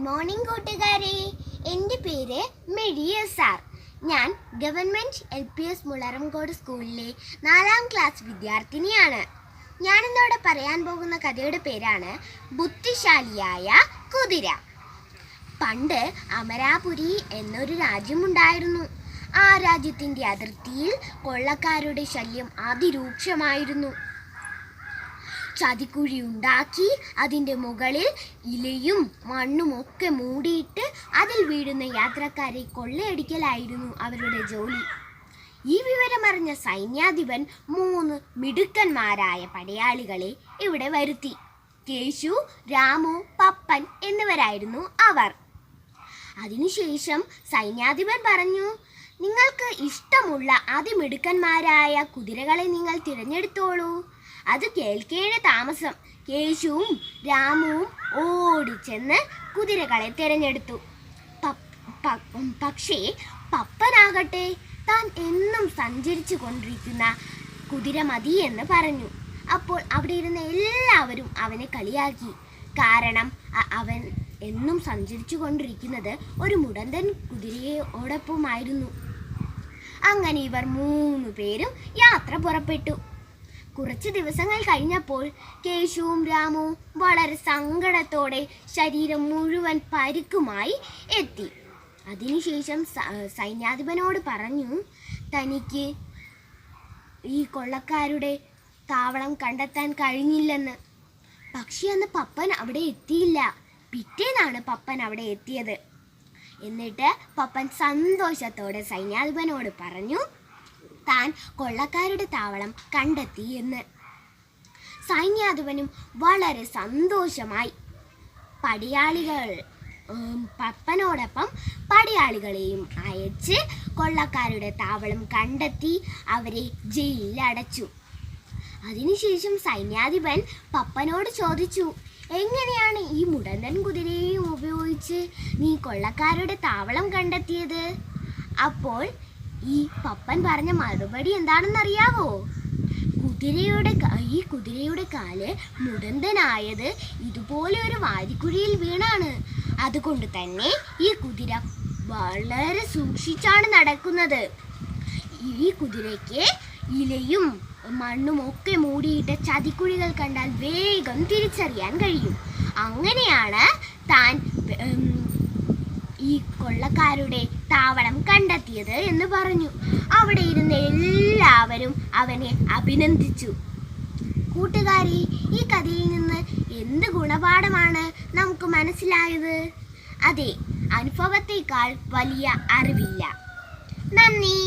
Morning കൂട്ടുകാരെ, എൻ്റെ പേര് മെരിയ സാർ. ഞാൻ ഗവൺമെൻറ് LPS മുളറംകോട് സ്കൂളിലെ 4ാം ക്ലാസ് വിദ്യാർത്ഥിനിയാണ്. ഞാനിന്നിവിടെ പറയാൻ പോകുന്ന കഥയുടെ പേരാണ് ബുദ്ധിശാലിയായ കുതിര. പണ്ട് അമരാപുരി എന്നൊരു രാജ്യമുണ്ടായിരുന്നു. ആ രാജ്യത്തിൻ്റെ അതിർത്തിയിൽ കൊള്ളക്കാരുടെ ശല്യം അതിരൂക്ഷമായിരുന്നു. ചതിക്കുഴി ഉണ്ടാക്കി അതിൻ്റെ മുകളിൽ ഇലയും മണ്ണും ഒക്കെ മൂടിയിട്ട് അതിൽ വീഴുന്ന യാത്രക്കാരെ കൊള്ളയടിക്കലായിരുന്നു അവരുടെ ജോലി. ഈ വിവരമറിഞ്ഞ സൈന്യാധിപൻ 3 മിടുക്കന്മാരായ പടയാളികളെ ഇവിടെ വരുത്തി. കേശു, രാമു, പപ്പൻ എന്നിവരായിരുന്നു അവർ. അതിനുശേഷം സൈന്യാധിപൻ പറഞ്ഞു, നിങ്ങൾക്ക് ഇഷ്ടമുള്ള അതിമിടുക്കന്മാരായ കുതിരകളെ നിങ്ങൾ തിരഞ്ഞെടുത്തോളൂ. അത് കേൾക്കേണ്ട താമസം കേശുവും രാമുവും ഓടിച്ചെന്ന് കുതിരകളെ തിരഞ്ഞെടുത്തു. പക്ഷേ പപ്പനാകട്ടെ താൻ എന്നും സഞ്ചരിച്ചു കൊണ്ടിരിക്കുന്ന കുതിര മതി എന്ന് പറഞ്ഞു. അപ്പോൾ അവിടെ ഇരുന്ന എല്ലാവരും അവനെ കളിയാക്കി. കാരണം അവൻ എന്നും സഞ്ചരിച്ചു കൊണ്ടിരിക്കുന്നത് ഒരു മുടന്തൻ കുതിരയോടൊപ്പമായിരുന്നു. അങ്ങനെ ഇവർ 3 പേരും യാത്ര പുറപ്പെട്ടു. കുറച്ച് ദിവസങ്ങൾ കഴിഞ്ഞപ്പോൾ കേശുവും രാമുവും വളരെ സങ്കടത്തോടെ ശരീരം മുഴുവൻ പരിക്കുമായി എത്തി. അതിനുശേഷം സൈന്യാധിപനോട് പറഞ്ഞു, തനിക്ക് ഈ കൊള്ളക്കാരുടെ താവളം കണ്ടെത്താൻ കഴിഞ്ഞില്ലെന്ന്. പക്ഷേ അന്ന് പപ്പൻ അവിടെ എത്തിയില്ല. പിറ്റേന്നാണ് പപ്പൻ അവിടെ എത്തിയത്. എന്നിട്ട് പപ്പൻ സന്തോഷത്തോടെ സൈന്യാധിപനോട് പറഞ്ഞു, താൻ കൊള്ളക്കാരുടെ താവളം കണ്ടെത്തി എന്ന്. സൈന്യാധിപനും വളരെ സന്തോഷമായി. പപ്പനോടൊപ്പം പടയാളികളെയും അയച്ച് കൊള്ളക്കാരുടെ താവളം കണ്ടെത്തി അവരെ ജയിലിൽ അടച്ചു. അതിനുശേഷം സൈന്യാധിപൻ പപ്പനോട് ചോദിച്ചു, എങ്ങനെയാണ് ഈ മുടന്തൻ കുതിരയെയും ഉപയോഗിച്ച് നീ കൊള്ളക്കാരുടെ താവളം കണ്ടെത്തിയത്? അപ്പോൾ ഈ പപ്പൻ പറഞ്ഞ മറുപടി എന്താണെന്നറിയാവോ? ഈ കുതിരയുടെ കാല് മുടന്തനായത് ഇതുപോലെ ഒരു വാരിക്കുഴിയിൽ വീണാണ്. അതുകൊണ്ട് തന്നെ ഈ കുതിര വളരെ സൂക്ഷിച്ചാണ് നടക്കുന്നത്. ഈ കുതിരയ്ക്ക് ഇലയും മണ്ണും ഒക്കെ മൂടിയിട്ട ചതിക്കുഴികൾ കണ്ടാൽ വേഗം തിരിച്ചറിയാൻ കഴിയും. അങ്ങനെയാണ് താൻ ഈ കൊള്ളക്കാരുടെ താവളം കണ്ടെത്തിയത് എന്ന് പറഞ്ഞു. അവിടെ ഇരുന്ന എല്ലാവരും അവനെ അഭിനന്ദിച്ചു. കൂട്ടുകാരി, ഈ കഥയിൽ നിന്ന് എന്ത് ഗുണപാഠമാണ് നമുക്ക് മനസ്സിലായത്? അതെ, അനുഭവത്തേക്കാൾ വലിയ അറിവില്ല. നന്ദി.